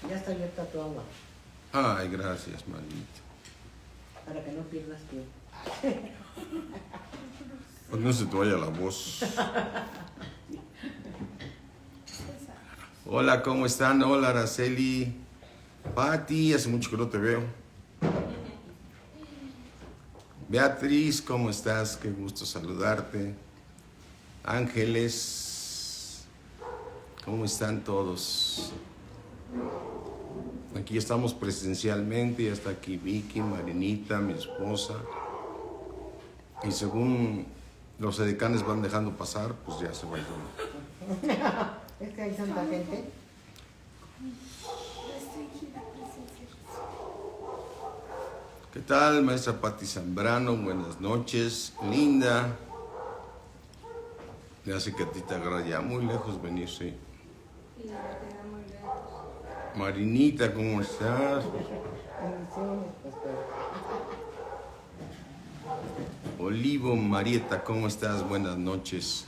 Ya está abierta tu agua. Ay, gracias, Marinita. Para que no pierdas tiempo. Pues no se te vaya la voz. Hola, ¿cómo están? Hola, Araceli. Pati, hace mucho que no te veo. Beatriz, ¿cómo estás? Qué gusto saludarte. Ángeles, ¿cómo están todos? Aquí estamos presencialmente, ya está aquí Vicky, Marinita, mi esposa. Y según los edecanes van dejando pasar, pues ya se va yendo. Es que hay tanta gente. ¿Qué tal, maestra Pati Zambrano? Buenas noches, linda. Me hace que a ti te agarra ya muy lejos venir, sí. Marinita, ¿cómo estás? Olivo Marieta, ¿cómo estás? Buenas noches.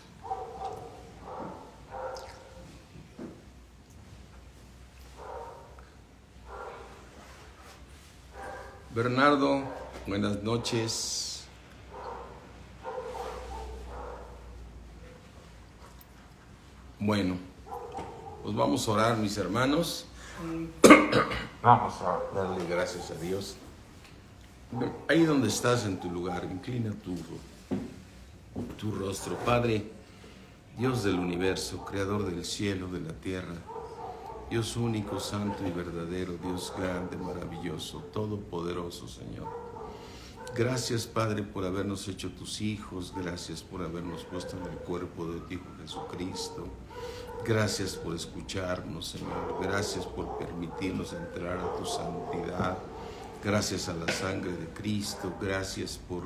Bernardo, buenas noches. Bueno, pues vamos a orar, mis hermanos. Vamos a darle gracias a Dios. Ahí donde estás en tu lugar, inclina tu rostro. Padre, Dios del universo, creador del cielo, de la tierra, Dios único, santo y verdadero, Dios grande, maravilloso, todopoderoso, Señor. Gracias, Padre, por habernos hecho tus hijos. Gracias por habernos puesto en el cuerpo de tu Hijo Jesucristo. Gracias por escucharnos, Señor. Gracias por permitirnos entrar a tu santidad. Gracias a la sangre de Cristo. Gracias por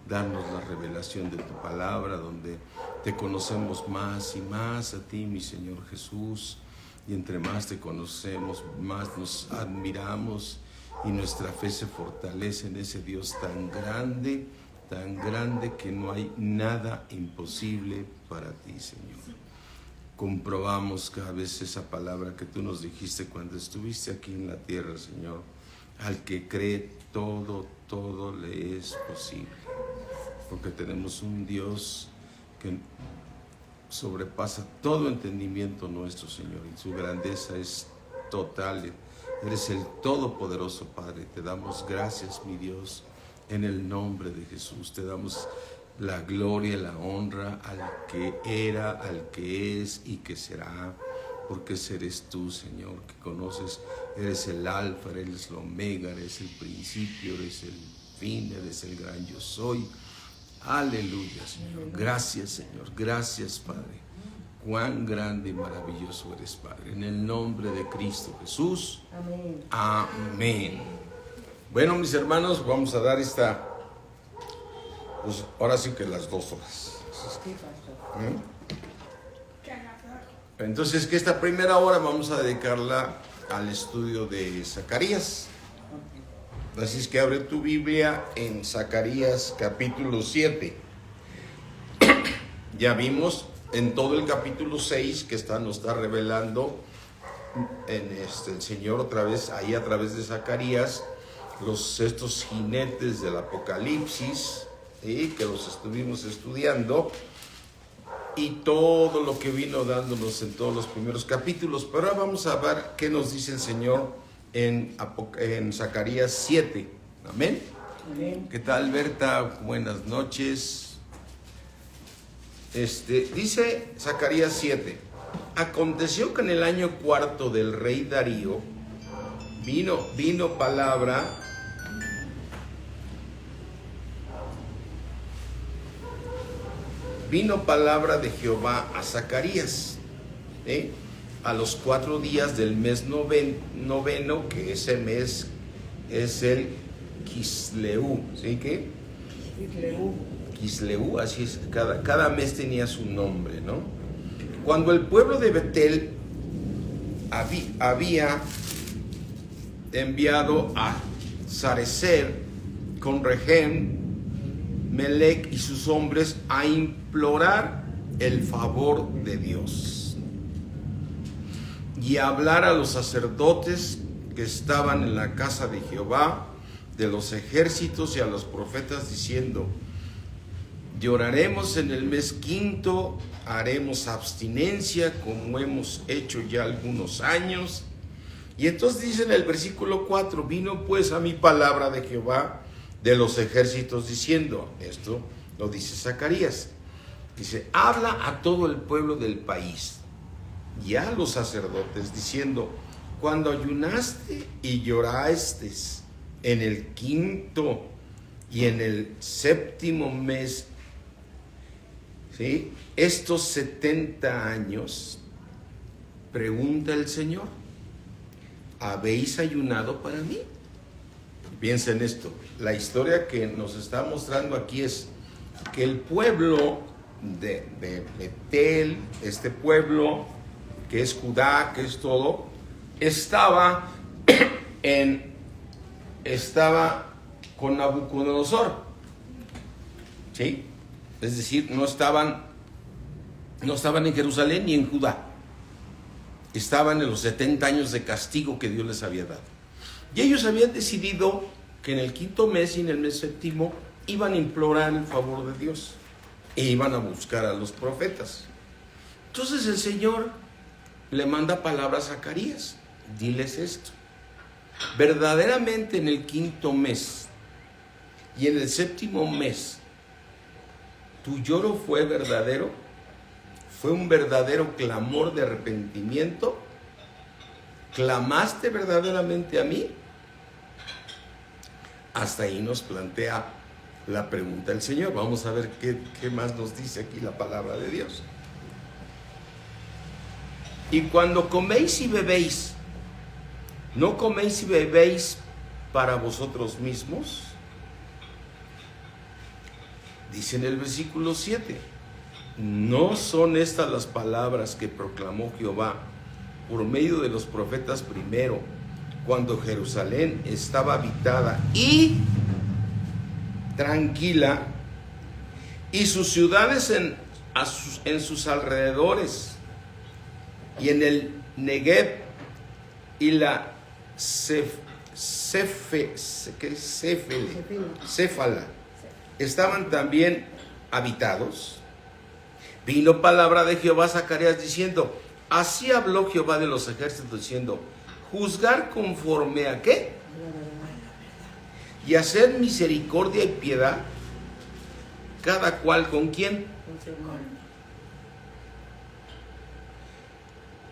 darnos la revelación de tu palabra, donde te conocemos más y más a ti, mi Señor Jesús. Y entre más te conocemos, más nos admiramos y nuestra fe se fortalece en ese Dios tan grande que no hay nada imposible para ti, Señor. Comprobamos cada vez esa palabra que tú nos dijiste cuando estuviste aquí en la tierra, Señor. Al que cree, todo le es posible. Porque tenemos un Dios que sobrepasa todo entendimiento nuestro, Señor, y su grandeza es total. Eres el Todopoderoso, Padre. Te damos gracias, mi Dios, en el nombre de Jesús. Te damos la gloria, la honra al que era, al que es y que será, porque eres tú, Señor, que conoces, eres el alfa, eres el omega, eres el principio, eres el fin, eres el gran yo soy. Aleluya, Señor. Gracias, Señor. Gracias, Padre. Cuán grande y maravilloso eres, Padre. En el nombre de Cristo Jesús. Amén. Amén. Bueno, mis hermanos, vamos a dar pues ahora sí que las 2 horas. Sí, pastor. Entonces, que esta primera hora vamos a dedicarla al estudio de Zacarías. Así es que abre tu Biblia en Zacarías capítulo 7. Ya vimos en todo el capítulo 6 que nos está revelando el Señor otra vez, ahí a través de Zacarías, estos jinetes del Apocalipsis, que los estuvimos estudiando, y todo lo que vino dándonos en todos los primeros capítulos. Pero ahora vamos a ver qué nos dice el Señor en Zacarías 7. Amén. Amén. ¿Qué tal, Berta? Buenas noches. Dice Zacarías 7. Aconteció que en el año 4 del rey Darío vino palabra de Jehová a Zacarías, a los 4 días del mes noveno, que ese mes es el Quisleu, ¿sí? ¿Qué? Quisleu, así es, cada mes tenía su nombre, ¿no? Cuando el pueblo de Betel había enviado a Sarecer con Regem, Melec y sus hombres a implorar el favor de Dios. y a hablar a los sacerdotes que estaban en la casa de Jehová de los ejércitos y a los profetas diciendo: lloraremos en el mes quinto, haremos abstinencia como hemos hecho ya algunos años. Y entonces dice en el versículo 4: vino pues a mí palabra de Jehová de los ejércitos diciendo, esto lo dice Zacarías, dice: habla a todo el pueblo del país y a los sacerdotes diciendo: cuando ayunaste y lloraste en el quinto y en el séptimo mes, ¿sí?, estos 70 años, pregunta el Señor: ¿habéis ayunado para mí? Piensa en esto. La historia que nos está mostrando aquí es que el pueblo de Betel, este pueblo que es Judá, que es todo, estaba con Nabucodonosor, ¿sí? Es decir, no estaban en Jerusalén ni en Judá. Estaban en los 70 años de castigo que Dios les había dado. Y ellos habían decidido que en el quinto mes y en el mes séptimo iban a implorar el favor de Dios e iban a buscar a los profetas. Entonces el Señor le manda palabras a Zacarías: diles esto, verdaderamente en el quinto mes y en el séptimo mes, tu lloro fue verdadero, fue un verdadero clamor de arrepentimiento, clamaste verdaderamente a mí. Hasta ahí nos plantea la pregunta el Señor. Vamos a ver qué más nos dice aquí la palabra de Dios. Y cuando coméis y bebéis, ¿no coméis y bebéis para vosotros mismos? Dice en el versículo 7: ¿no son estas las palabras que proclamó Jehová por medio de los profetas primero, cuando Jerusalén estaba habitada y tranquila, y sus ciudades en sus alrededores, y en el Negev y la Céfala estaban también habitados? Vino palabra de Jehová a Zacarías diciendo: así habló Jehová de los ejércitos diciendo: juzgar conforme a ¿qué? Y hacer misericordia y piedad, cada cual con quién.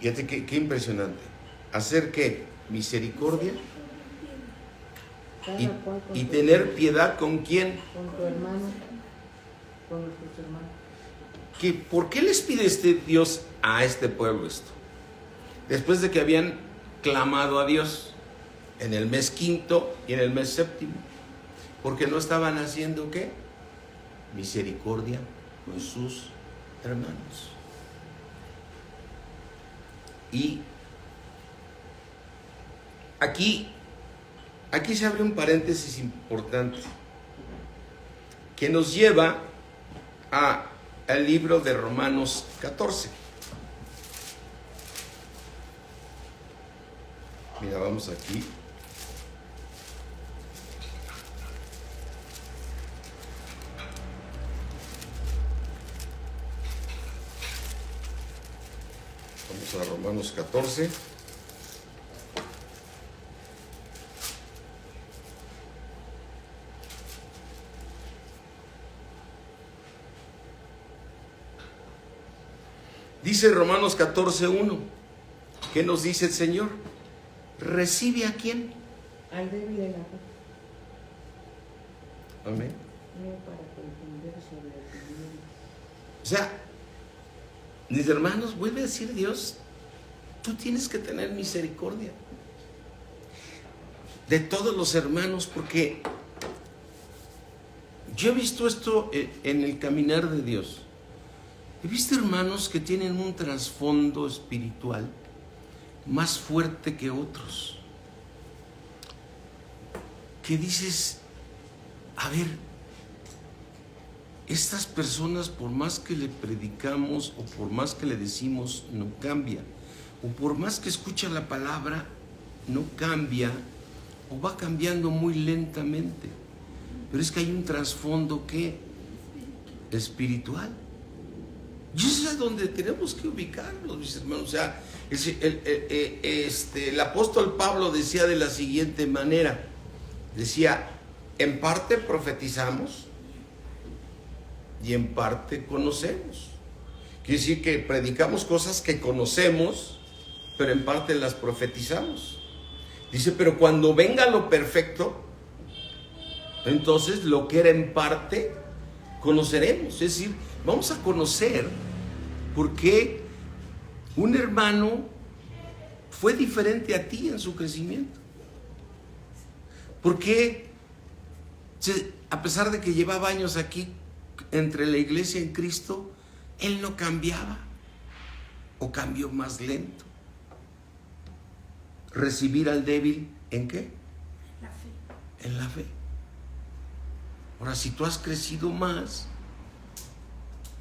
Fíjate qué impresionante. ¿Hacer qué? Misericordia y tener piedad con quién. Con tu hermano, con tus hermanos. ¿Por qué les pide Dios a este pueblo esto? Después de que habían clamado a Dios en el mes quinto y en el mes séptimo, porque no estaban haciendo ¿qué? Misericordia con sus hermanos. Y aquí se abre un paréntesis importante que nos lleva al libro de Romanos 14. Mira, vamos aquí. Vamos a Romanos 14. Dice Romanos 14:1. ¿Qué nos dice el Señor? ¿Recibe a quién? Al débil de la fe. Amén. No para contender sobre opiniones. O sea, mis hermanos, vuelve a decir Dios, tú tienes que tener misericordia de todos los hermanos, porque yo he visto esto en el caminar de Dios. He visto hermanos que tienen un trasfondo espiritual más fuerte que otros, que dices, a ver, estas personas, por más que le predicamos o por más que le decimos, no cambian. o por más que escucha la palabra, no cambia o va cambiando muy lentamente. Pero es que hay un trasfondo que espiritual. Y eso es donde tenemos que ubicarnos, mis hermanos. O sea, el apóstol Pablo decía de la siguiente manera. Decía, en parte profetizamos y en parte conocemos. Quiere decir que predicamos cosas que conocemos, pero en parte las profetizamos. Dice, pero cuando venga lo perfecto, entonces lo que era en parte conoceremos. Es decir, vamos a conocer por qué un hermano fue diferente a ti en su crecimiento. ¿Por qué, a pesar de que llevaba años aquí entre la iglesia en Cristo, él no cambiaba o cambió más lento? Recibir al débil, ¿en qué? La fe. En la fe. Ahora, si tú has crecido más,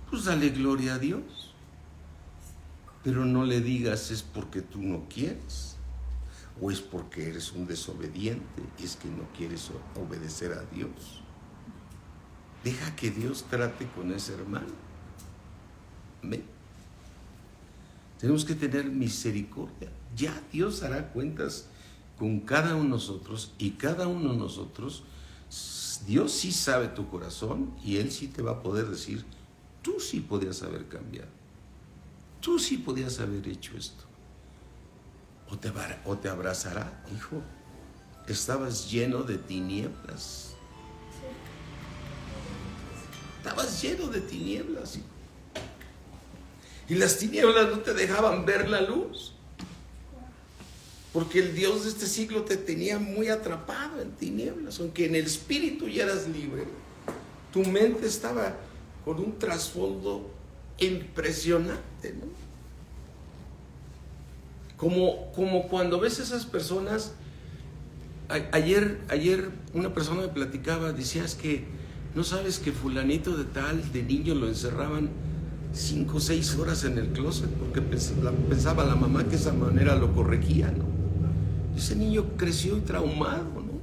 pues dale gloria a Dios. Pero no le digas es porque tú no quieres, o es porque eres un desobediente, y es que no quieres obedecer a Dios. Deja que Dios trate con ese hermano. Amén. Tenemos que tener misericordia. Ya Dios hará cuentas con cada uno de nosotros, y cada uno de nosotros, Dios sí sabe tu corazón, y Él sí te va a poder decir, tú sí podías haber cambiado, tú sí podías haber hecho esto. O te abrazará, hijo, estabas lleno de tinieblas. Estabas lleno de tinieblas, hijo. Y las tinieblas no te dejaban ver la luz. Porque el Dios de este siglo te tenía muy atrapado en tinieblas. Aunque en el espíritu ya eras libre, tu mente estaba con un trasfondo impresionante, ¿no? Como cuando ves a esas personas. Ayer una persona me platicaba, decía, es que no sabes que fulanito de tal, de niño lo encerraban 5 o 6 horas en el closet porque pensaba la mamá que esa manera lo corregía, ¿no? Ese niño creció y traumado, ¿no?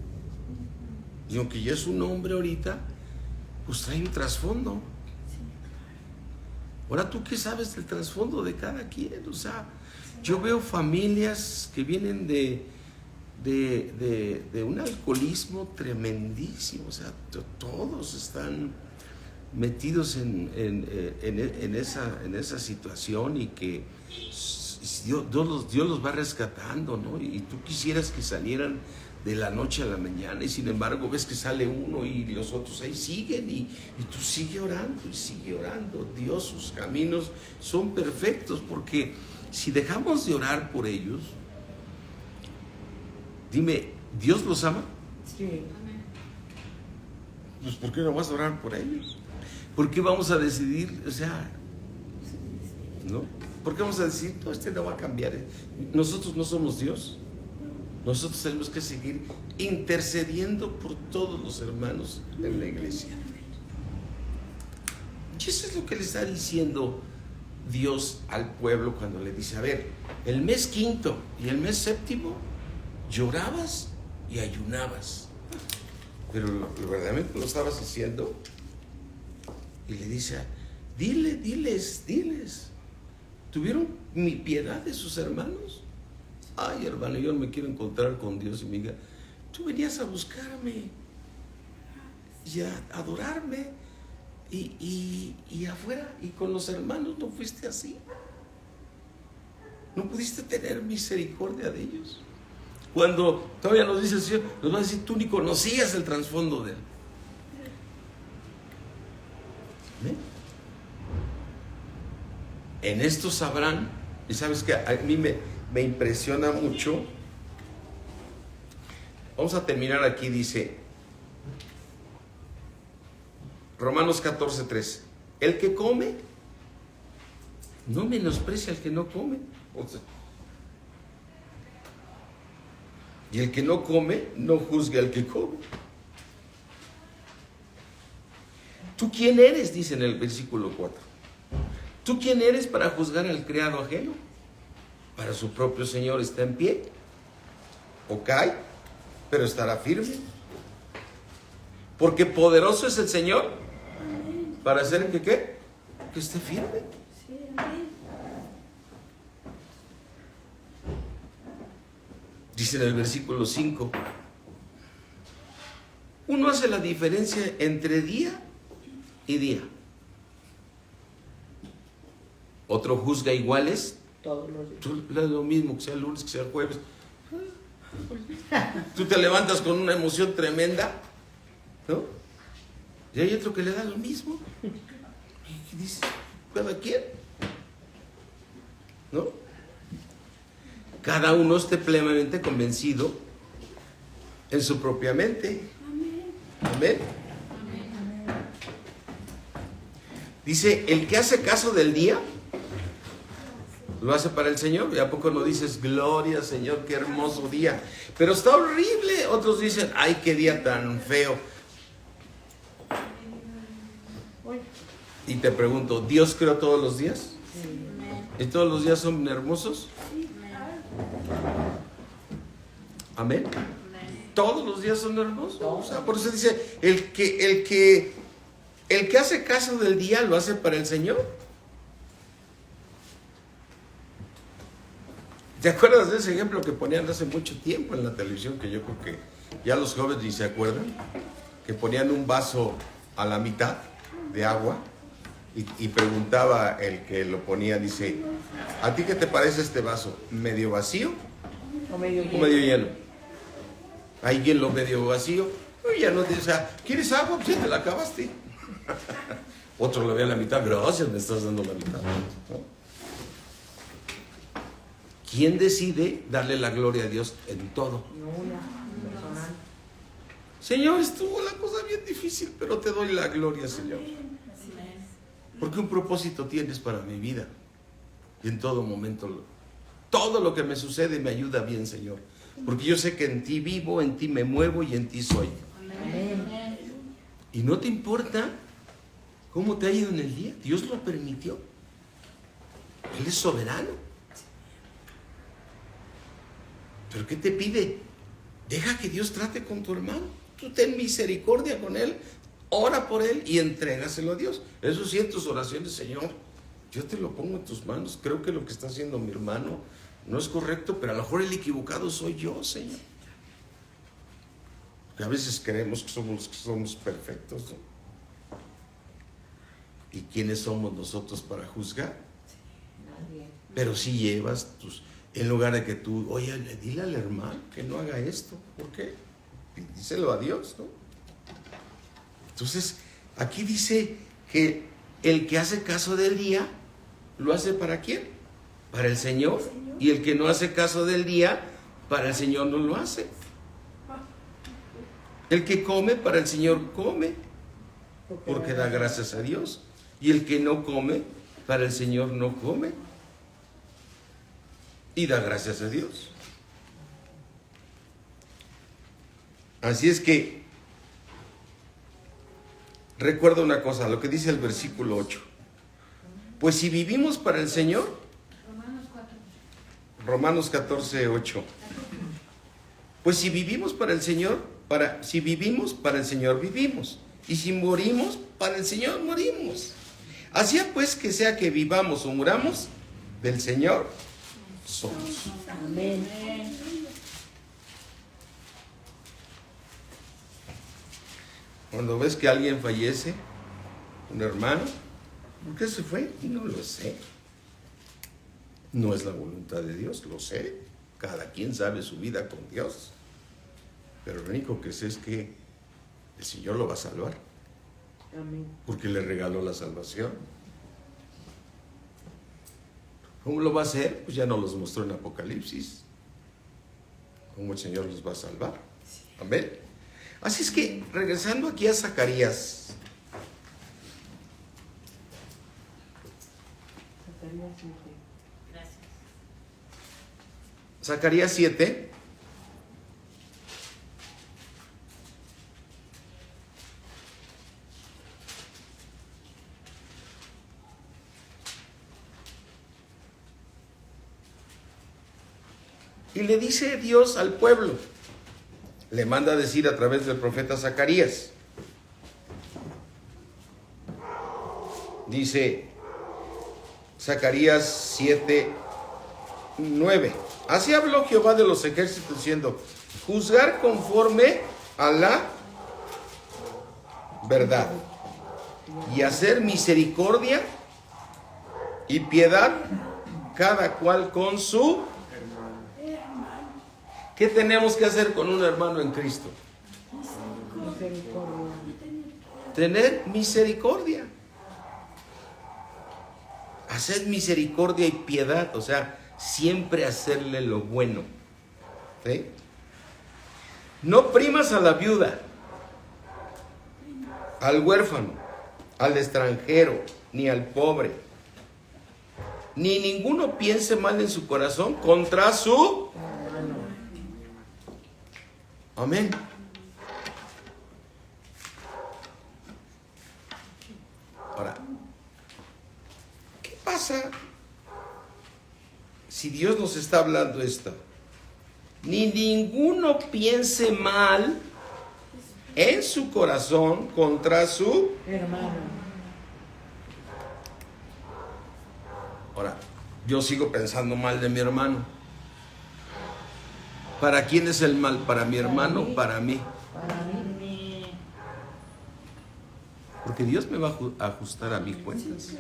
Y aunque ya es un hombre ahorita, pues trae un trasfondo. Ahora, ¿tú qué sabes del trasfondo de cada quien? O sea, yo veo familias que vienen de un alcoholismo tremendísimo. O sea, todos están metidos en esa situación, y que Dios los va rescatando, ¿no? Y tú quisieras que salieran de la noche a la mañana, y sin embargo ves que sale uno y los otros ahí siguen, y tú sigue orando y sigue orando. Dios, sus caminos son perfectos, porque si dejamos de orar por ellos, dime, ¿Dios los ama? Sí. Pues ¿por qué no vas a orar por ellos? ¿Por qué vamos a decidir, o sea, no? ¿Por qué vamos a decir, no, este no va a cambiar? Nosotros no somos Dios. Nosotros tenemos que seguir intercediendo por todos los hermanos en la iglesia. Y eso es lo que le está diciendo Dios al pueblo cuando le dice, a ver, el mes 5 y el mes 7 llorabas y ayunabas, pero verdaderamente lo estabas haciendo. Y le dice, diles, ¿tuvieron mi piedad de sus hermanos? Ay, hermano, yo no me quiero encontrar con Dios. Y me diga, tú venías a buscarme y a adorarme, y afuera y con los hermanos no fuiste así. No pudiste tener misericordia de ellos. Cuando todavía nos dice el Señor, nos va a decir, tú ni conocías el trasfondo de él. ¿Ven? En esto sabrán, y sabes que a mí me impresiona mucho. Vamos a terminar aquí, dice Romanos 14:13, el que come no menosprecia al que no come. O sea, y el que no come no juzgue al que come. ¿Tú quién eres? Dice en el versículo 4. ¿Tú quién eres para juzgar al criado ajeno? para su propio Señor está en pie, o cae, pero estará firme. Porque poderoso es el Señor para hacer que ¿qué? Que esté firme. Sí, amén. Dice en el versículo 5, uno hace la diferencia entre día y día. Otro juzga iguales. Todos los días. Tú le das lo mismo, que sea lunes, que sea jueves. Tú te levantas con una emoción tremenda, ¿no? Y hay otro que le da lo mismo. Y dice, ¿cada quien? ¿No? Cada uno esté plenamente convencido en su propia mente. Amén. Dice, el que hace caso del día, lo hace para el Señor. ¿Y a poco no dices, gloria Señor, qué hermoso día? Pero está horrible. Otros dicen, ay, qué día tan feo. Y te pregunto, ¿Dios creó todos los días? ¿Y todos los días son hermosos? Amén. Todos los días son hermosos. O sea, por eso dice, el que hace caso del día lo hace para el Señor. ¿Te acuerdas de ese ejemplo que ponían hace mucho tiempo en la televisión? Que yo creo que ya los jóvenes ni se acuerdan. Que ponían un vaso a la mitad de agua y preguntaba el que lo ponía, dice, ¿a ti qué te parece este vaso? ¿Medio vacío O medio o medio lleno? Hay quien lo medio vacío, ya no te, o sea, ¿quieres agua? Pues ya te la acabaste. Otro lo ve a la mitad, gracias, me estás dando la mitad, ¿no? ¿Quién decide darle la gloria a Dios en todo? No, una personal. Señor, estuvo la cosa bien difícil, pero te doy la gloria, Señor. Porque un propósito tienes para mi vida. Y en todo momento, todo lo que me sucede me ayuda bien, Señor. Porque yo sé que en ti vivo, en ti me muevo y en ti soy. Amén. Y no te importa cómo te ha ido en el día. Dios lo permitió. Él es soberano. ¿Pero qué te pide? Deja que Dios trate con tu hermano. Tú ten misericordia con él. Ora por él y entrégaselo a Dios. Eso sí, en tus oraciones, Señor, yo te lo pongo en tus manos. Creo que lo que está haciendo mi hermano no es correcto, pero a lo mejor el equivocado soy yo, Señor. Porque a veces creemos que somos perfectos, ¿no? ¿Y quiénes somos nosotros para juzgar? Nadie. Pero si llevas en lugar de que tú, oye, dile al hermano que no haga esto. ¿Por qué? Díselo a Dios, ¿no? Entonces, aquí dice que el que hace caso del día, ¿lo hace para quién? Para el Señor. Y el que no hace caso del día, para el Señor no lo hace. El que come, para el Señor come, porque da gracias a Dios. Y el que no come, para el Señor no come, y da gracias a Dios. Así es que recuerda una cosa, lo que dice el versículo 8. Pues si vivimos para el Señor, Romanos 14, 8. Pues si vivimos para el Señor, si vivimos para el Señor vivimos, y si morimos para el Señor morimos. Así pues, que sea que vivamos o muramos, del Señor somos. Amén. Cuando ves que alguien fallece, un hermano, ¿por qué se fue? No lo sé. No es la voluntad de Dios, lo sé. Cada quien sabe su vida con Dios. Pero lo único que sé es que el Señor lo va a salvar. Amén. Porque le regaló la salvación. ¿Cómo lo va a hacer? Pues ya nos los mostró en Apocalipsis. ¿Cómo el Señor los va a salvar? Amén. Así es que, regresando aquí a Zacarías. Zacarías 7. Y le dice Dios al pueblo, le manda a decir a través del profeta Zacarías. Dice Zacarías 7:9. Así habló Jehová de los ejércitos diciendo, juzgar conforme a la verdad y hacer misericordia y piedad cada cual con su... ¿Qué tenemos que hacer con un hermano en Cristo? Misericordia. Tener misericordia. Hacer misericordia y piedad, o sea, siempre hacerle lo bueno. ¿Sí? No primas a la viuda, al huérfano, al extranjero, ni al pobre. Ni ninguno piense mal en su corazón contra su... Amén. Ahora, ¿qué pasa si Dios nos está hablando esto? Ni ninguno piense mal en su corazón contra su Hermano. Ahora, yo sigo pensando mal de mi hermano. ¿Para quién es el mal? ¿Para mi hermano o para mí? Para mí. Porque Dios me va a ajustar a mis cuentas.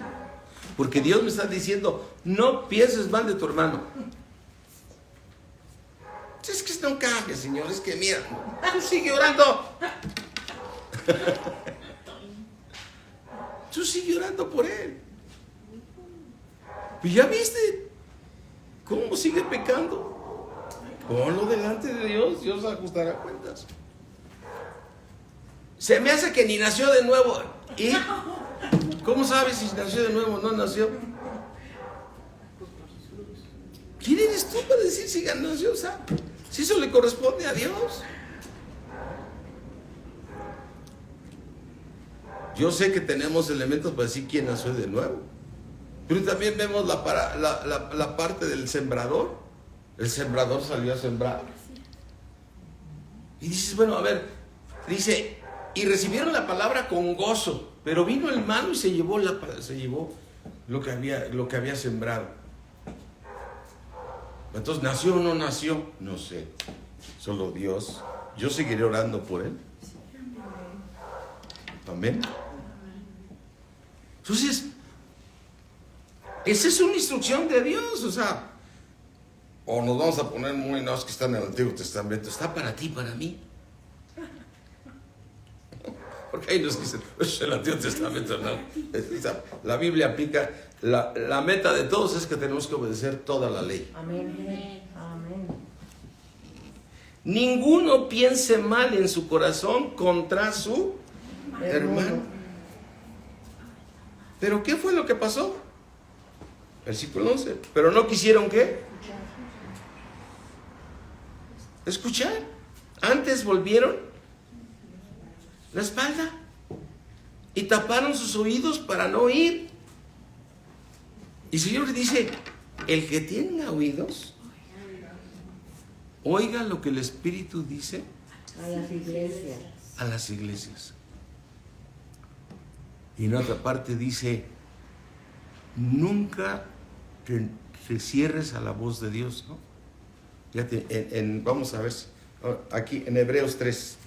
Porque Dios me está diciendo, no pienses mal de tu hermano. Es que no cambia, Señor. Es que mira, tú sigue orando. Tú sigue orando por él. ¿Y ya viste cómo sigue pecando? Ponlo delante de Dios, Dios ajustará cuentas. Se me hace que ni nació de nuevo. ¿Y cómo sabes si nació de nuevo o no nació? ¿Quién eres tú para decir si nació? O sea, si eso le corresponde a Dios. Yo sé que tenemos elementos para decir quién nació de nuevo. Pero también vemos la parte del sembrador. El sembrador salió a sembrar. Y dices, bueno, a ver, dice, y recibieron la palabra con gozo, pero vino el malo y se llevó lo que había sembrado. Entonces, ¿nació o no nació? No sé. Solo Dios. Yo seguiré orando por él. Amén. Entonces, esa es una instrucción de Dios, o sea, o nos vamos a poner muy, no, es que está en el Antiguo Testamento, está para ti, para mí. Porque ahí nos dicen, el Antiguo Testamento no. La Biblia aplica, la meta de todos es que tenemos que obedecer toda la ley. Amén. Amén. Ninguno piense mal en su corazón contra su hermano. ¿Pero qué fue lo que pasó? Versículo 11. ¿Pero no quisieron qué? Escuchar. Antes volvieron la espalda y taparon sus oídos para no oír. Y el Señor dice, el que tenga oídos, oiga lo que el Espíritu dice A las iglesias. a las iglesias. Y en otra parte dice, nunca te cierres a la voz de Dios, ¿no? Vamos a ver, aquí en Hebreos 3.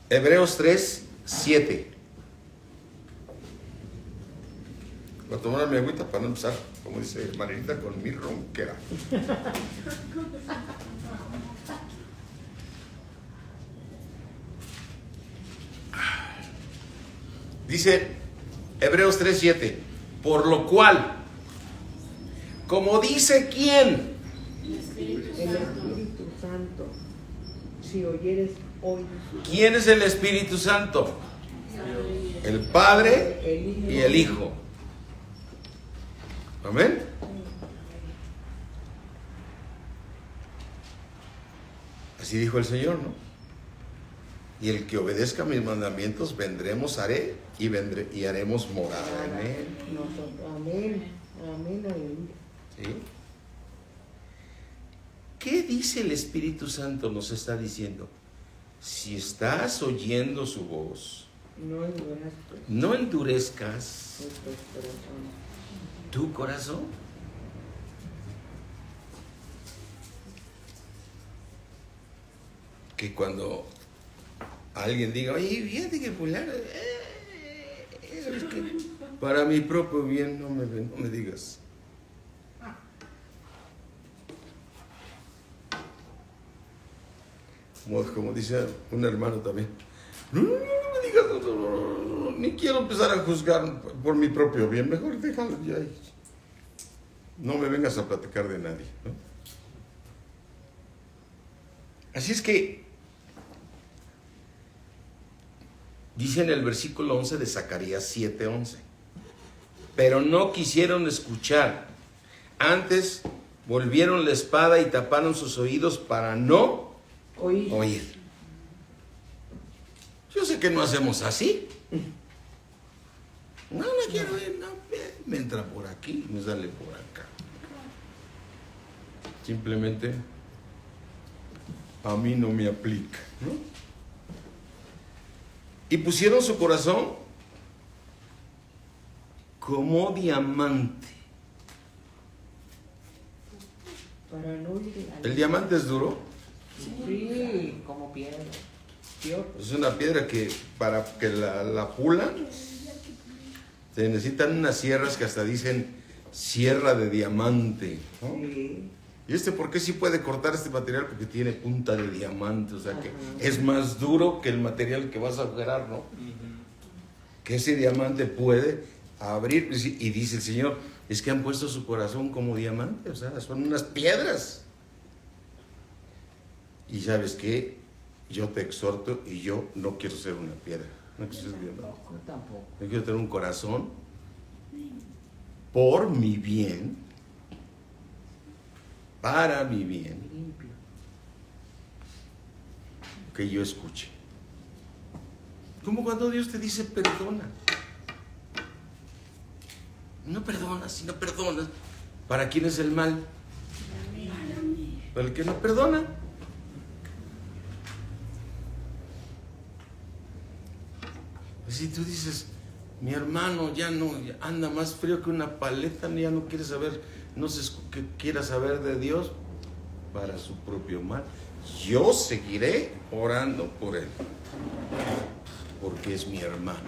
Hebreos 3:7. Voy a tomar mi agüita para no empezar, como dice Marinita, con mi ronquera. Dice Hebreos 3:7, por lo cual, como dice ¿quién? El Espíritu Santo. Si oyeres hoy. ¿Quién es el Espíritu Santo? El Padre y el Hijo. Amén. Así dijo el Señor, ¿no? Y el que obedezca mis mandamientos, vendremos, haré y haremos morada en él. Nosotros. Amén. Amén. Aleluya. ¿Sí? ¿Qué dice el Espíritu Santo? Nos está diciendo, si estás oyendo su voz, No endurezcas no endurezcas nuestros corazones. tu corazón. Que cuando alguien diga, oye, fíjate que fulano, es que para mi propio bien no me digas. Como dice un hermano también, no me digas, no, ni quiero empezar a juzgar por mi propio bien, mejor déjalo ya ahí. No me vengas a platicar de nadie, ¿no? Así es que dice en el versículo 11 de Zacarías 7:11, pero no quisieron escuchar, antes volvieron la espada y taparon sus oídos para no oír. Yo sé que no hacemos así. No quiero oír, no, me entra por aquí, me sale por acá. Simplemente a mí no me aplica, ¿no? Y pusieron su corazón como diamante. Para no ir ¿El diamante es duro? Sí, como piedra. Es una piedra que para que la pulan se necesitan unas sierras que hasta dicen sierra de diamante, ¿no? Sí. ¿Y por qué sí puede cortar este material? Porque tiene punta de diamante, o sea que es más duro que el material que vas a agujerar, ¿no? Que ese diamante puede abrir, y dice el Señor, es que han puesto su corazón como diamante, o sea, son unas piedras. Y ¿sabes qué? Yo te exhorto y yo no quiero ser una piedra, no quiero ser diamante. Tampoco. Yo quiero tener un corazón por mi bien, para mi bien, Limpio. que yo escuche. Como cuando Dios te dice perdona. No perdonas, si no perdonas. ¿Para quién es el mal? Para el que no perdona. Si tú dices, mi hermano ya no ya anda más frío que una paleta, ya no quiere saber, no sé qué quiera saber de Dios, para su propio mal. Yo seguiré orando por él, porque es mi hermano.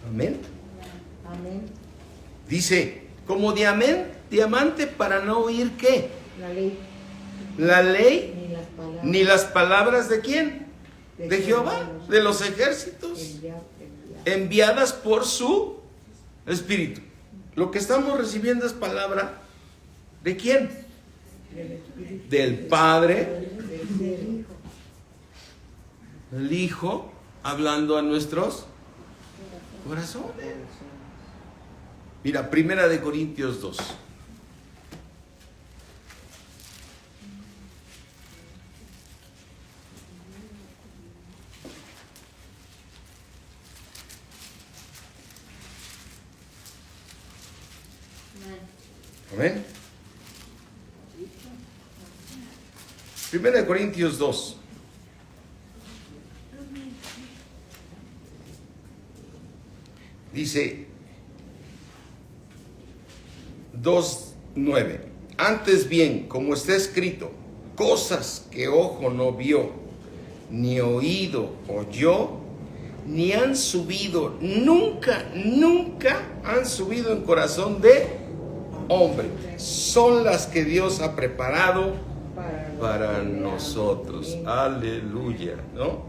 Amén. Amén. Dice, como diamante para no oír ¿qué? La ley. La ley, Ni las palabras. ni las palabras de ¿quién? De Jehová, de los ejércitos, enviadas por su Espíritu. Lo que estamos recibiendo es palabra ¿de quién? Del Padre, el Hijo, hablando a nuestros corazones. Mira, 1 Corintios 2. Amén. 1 Corintios 2. Dice 2:9. Antes bien, como está escrito, cosas que ojo no vio, ni oído oyó, ni han subido, nunca han subido en corazón de hombre, son las que Dios ha preparado para nosotros. Aleluya, ¿no?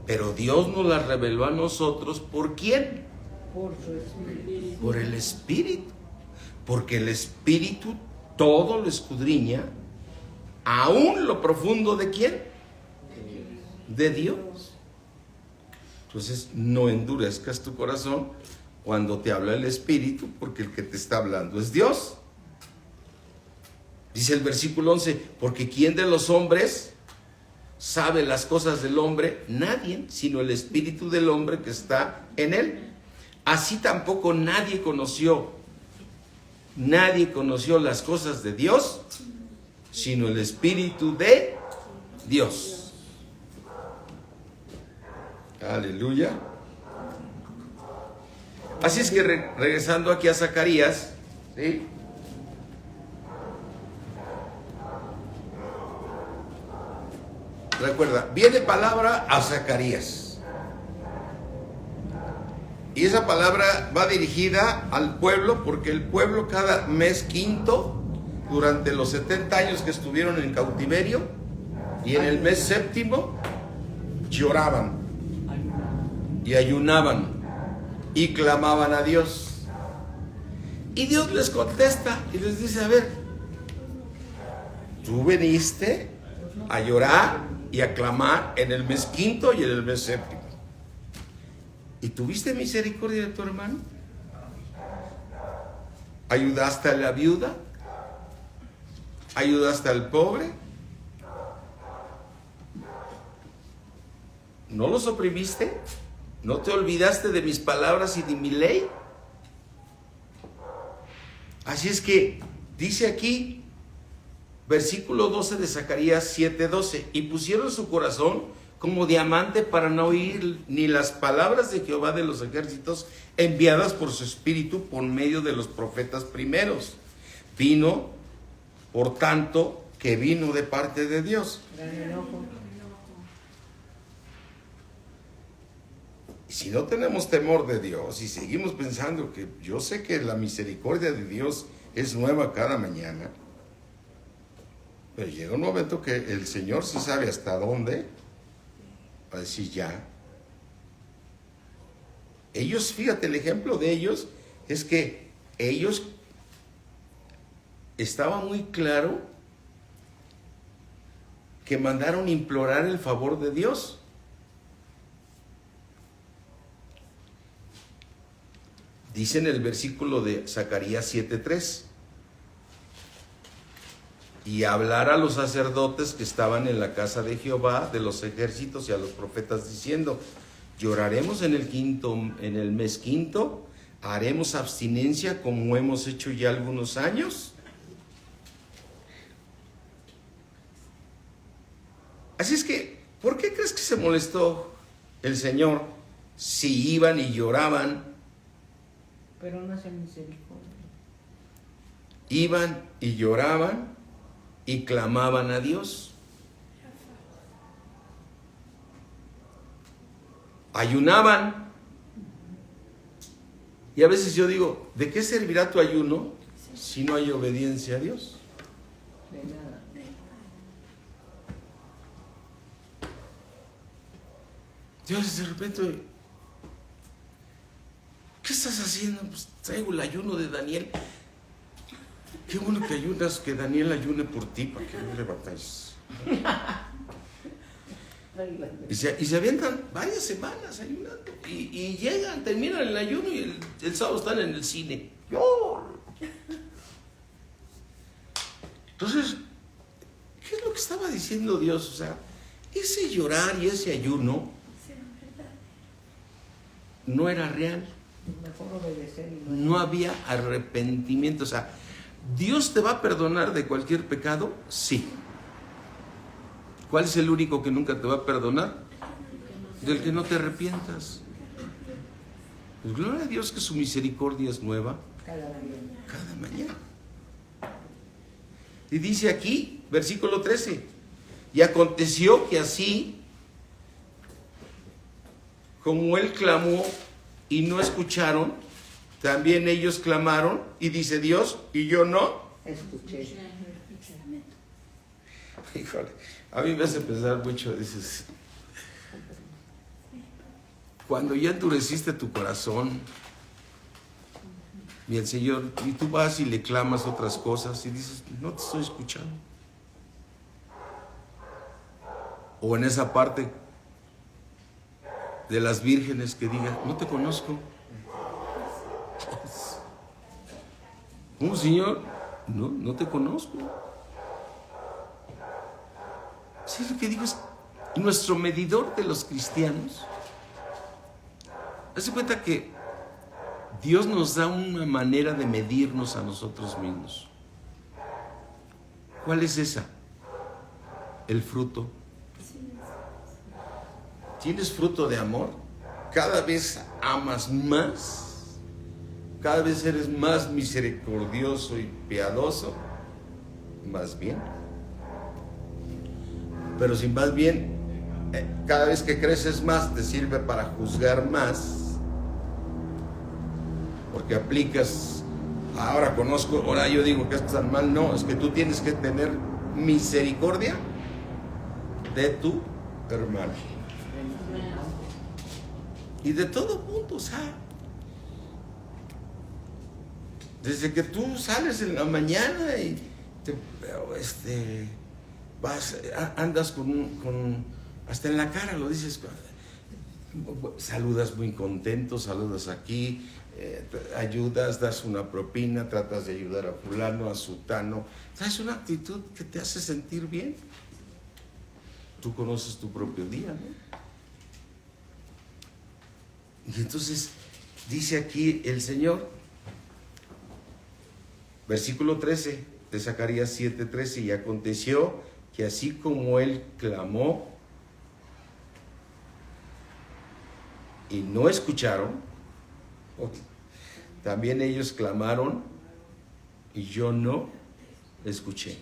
Pero Dios nos las reveló a nosotros, ¿por quién? Por su Espíritu. Por el Espíritu. Porque el Espíritu todo lo escudriña, aún lo profundo de ¿quién? De Dios. Entonces no endurezcas tu corazón cuando te habla el Espíritu, porque el que te está hablando es Dios. Dice el versículo 11, porque ¿quién de los hombres sabe las cosas del hombre? Nadie, sino el espíritu del hombre que está en él. Así tampoco nadie conoció las cosas de Dios, sino el espíritu de Dios. Aleluya. Así es que regresando aquí a Zacarías, ¿sí? Recuerda, viene palabra a Zacarías. Y esa palabra va dirigida al pueblo, porque el pueblo cada mes quinto, durante los 70 años que estuvieron en cautiverio, y en el mes séptimo, lloraban y ayunaban y clamaban a Dios. Y Dios les contesta y les dice: a ver, tú viniste a llorar y a clamar en el mes quinto y en el mes séptimo, ¿y tuviste misericordia de tu hermano? ¿Ayudaste a la viuda? ¿Ayudaste al pobre? ¿No los oprimiste? ¿No te olvidaste de mis palabras y de mi ley? Así es que dice aquí, versículo 12 de Zacarías 7:12, y pusieron su corazón como diamante para no oír ni las palabras de Jehová de los ejércitos enviadas por su espíritu por medio de los profetas primeros. Vino, por tanto, que vino de parte de Dios. Y si no tenemos temor de Dios y seguimos pensando que yo sé que la misericordia de Dios es nueva cada mañana, pero llega un momento que el Señor sí sabe hasta dónde, va a decir ya. Ellos, fíjate, el ejemplo de ellos es que ellos estaba muy claro que mandaron implorar el favor de Dios. Dice en el versículo de Zacarías 7:3, y hablar a los sacerdotes que estaban en la casa de Jehová de los ejércitos y a los profetas diciendo: lloraremos en el mes quinto, haremos abstinencia como hemos hecho ya algunos años. Así es que, ¿por qué crees que se molestó el Señor si iban y lloraban? Pero no hace misericordia. Iban y lloraban y clamaban a Dios. Ayunaban. Y a veces yo digo, ¿de qué servirá tu ayuno si no hay obediencia a Dios? De nada. Dios de repente, ¿qué estás haciendo? Pues traigo el ayuno de Daniel. Qué bueno que ayunas, que Daniel ayune por ti, para que no levantáis. Y se avientan varias semanas ayunando. Y llegan, terminan el ayuno y el sábado están en el cine. Entonces, ¿qué es lo que estaba diciendo Dios? O sea, ese llorar y ese ayuno no era real. Mejor obedecer y No había arrepentimiento. O sea, ¿Dios te va a perdonar de cualquier pecado? Sí. ¿Cuál es el único que nunca te va a perdonar? Del que no te arrepientas. Pues gloria a Dios que su misericordia es nueva cada mañana. Y dice aquí, versículo 13, y aconteció que así como él clamó y no escucharon, también ellos clamaron, y dice Dios, y yo no escuché. Híjole, a mí me hace pensar mucho, dices, cuando ya endureciste tu corazón, y el Señor, y tú vas y le clamas otras cosas, y dices, no te estoy escuchando. O en esa parte de las vírgenes que digan, no te conozco. ¿Cómo, Señor? No te conozco. Sí, lo que digo es, nuestro medidor de los cristianos, haz de cuenta que Dios nos da una manera de medirnos a nosotros mismos. ¿Cuál es esa? El fruto. ¿Tienes fruto de amor? Cada vez amas más, cada vez eres más misericordioso y piadoso, más bien. Pero si más bien, cada vez que creces más, te sirve para juzgar más, porque aplicas, ahora conozco, ahora yo digo que esto está mal. No, es que tú tienes que tener misericordia de tu hermano. Y de todo mundo, o sea, desde que tú sales en la mañana y andas con hasta en la cara lo dices, saludas muy contento, saludas aquí, ayudas, das una propina, tratas de ayudar a fulano, a sutano. O sea, es una actitud que te hace sentir bien. Tú conoces tu propio día, ¿no? Y entonces dice aquí el Señor, versículo 13 de Zacarías 7:13, y aconteció que así como él clamó y no escucharon, también ellos clamaron y yo no escuché.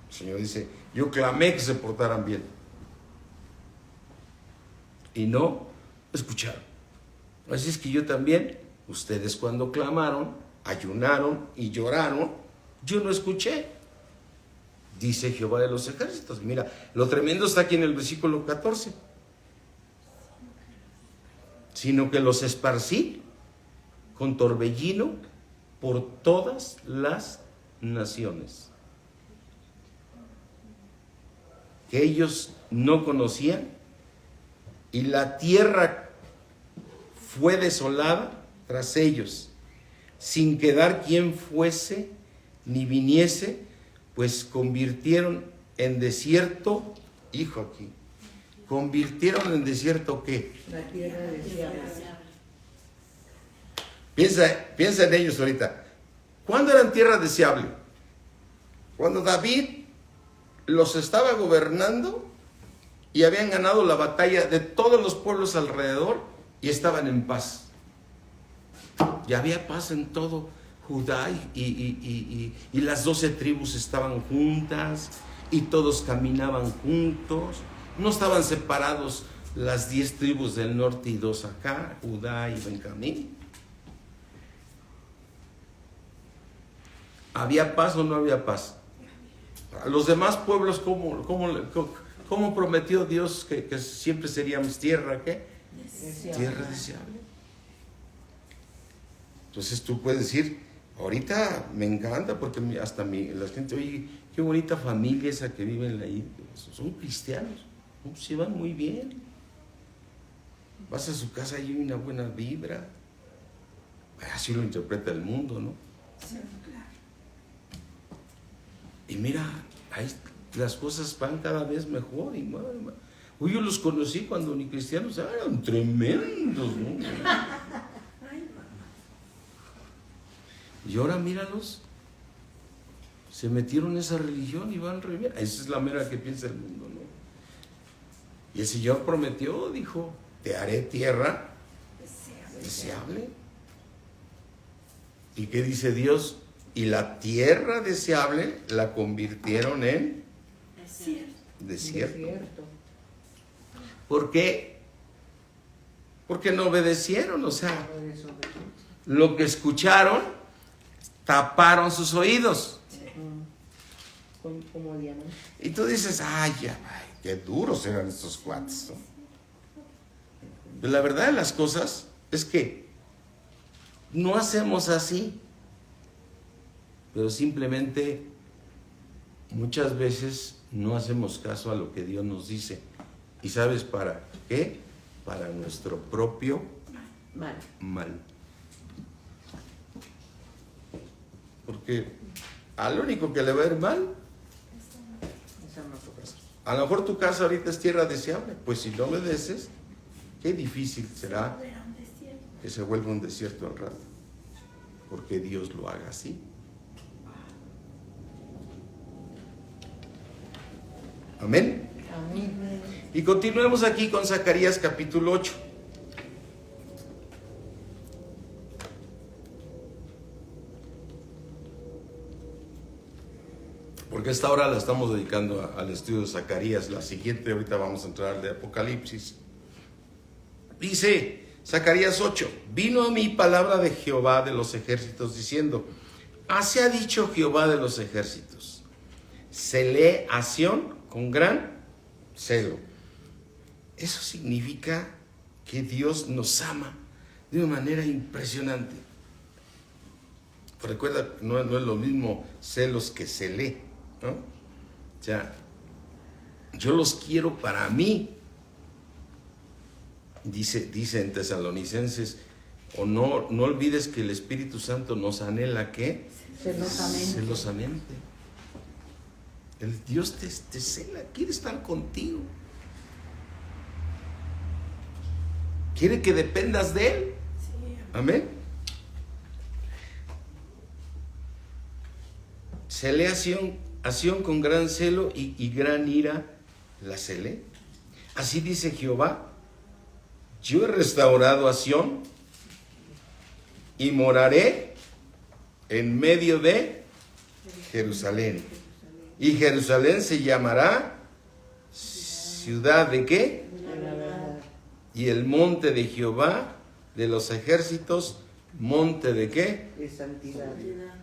El Señor dice, yo clamé que se portaran bien y no escucharon. Así es que yo también, ustedes cuando clamaron, ayunaron y lloraron, yo no escuché, dice Jehová de los ejércitos. Mira, lo tremendo está aquí en el versículo 14. Sino que los esparcí con torbellino por todas las naciones que ellos no conocían, y la tierra fue desolada tras ellos, sin quedar quien fuese ni viniese, pues convirtieron en desierto, convirtieron en desierto ¿qué? La tierra deseable. Piensa en ellos ahorita. ¿Cuándo eran tierra deseable? Cuando David los estaba gobernando y habían ganado la batalla de todos los pueblos alrededor y estaban en paz. Ya había paz en todo Judá y las 12 tribus estaban juntas y todos caminaban juntos. No estaban separados las 10 tribus del norte y 2 acá, Judá y Benjamín. ¿Había paz o no había paz? A los demás pueblos, ¿cómo prometió Dios que siempre seríamos tierra, ¿qué? Deseable. Tierra deseable. Entonces tú puedes decir, ahorita me encanta porque hasta la gente, oye, qué bonita familia esa que viven ahí. Son cristianos, se van muy bien. Vas a su casa y hay una buena vibra. Así lo interpreta el mundo, ¿no? Sí, claro. Y mira, ahí las cosas van cada vez mejor y más. Uy, yo los conocí cuando ni cristianos eran tremendos, ¿no? Ay, mamá. Y ahora míralos, se metieron en esa religión y van re bien. Esa es la mera que piensa el mundo, ¿no? Y el Señor prometió, dijo, te haré tierra deseable. ¿Y qué dice Dios? Y la tierra deseable la convirtieron en desierto. ¿Por qué? Porque no obedecieron, o sea, lo que escucharon, taparon sus oídos. Como diamante. Y tú dices, ay, qué duros eran estos cuates, ¿no? Pero la verdad de las cosas es que no hacemos así, pero simplemente muchas veces no hacemos caso a lo que Dios nos dice. ¿Y sabes para qué? Para nuestro propio mal. Porque al único que le va a ir mal Esa no toca. A lo mejor tu casa ahorita es tierra deseable, pues si no obedeces, qué difícil será que se vuelva un desierto al rato, porque Dios lo haga así. Amén. Amén. Y continuemos aquí con Zacarías capítulo 8. Porque esta hora la estamos dedicando al estudio de Zacarías. La siguiente, ahorita vamos a entrar al de Apocalipsis. Dice Zacarías 8: vino a mí palabra de Jehová de los ejércitos diciendo: así ha dicho Jehová de los ejércitos, celé a Sión con gran celo. Eso significa que Dios nos ama de una manera impresionante. Recuerda, no es lo mismo celos que celé, ¿no? O sea, yo los quiero para mí. Dice en Tesalonicenses, o no olvides que el Espíritu Santo nos anhela, ¿qué? Celosamente. El Dios te cela, quiere estar contigo. Quiere que dependas de Él. Amén. Celé a Sión con gran celo y gran ira la celé. Así dice Jehová: yo he restaurado a Sión y moraré en medio de Jerusalén. Y Jerusalén se llamará ciudad de ¿qué? De la verdad. Y el monte de Jehová de los ejércitos, monte de ¿qué? De santidad.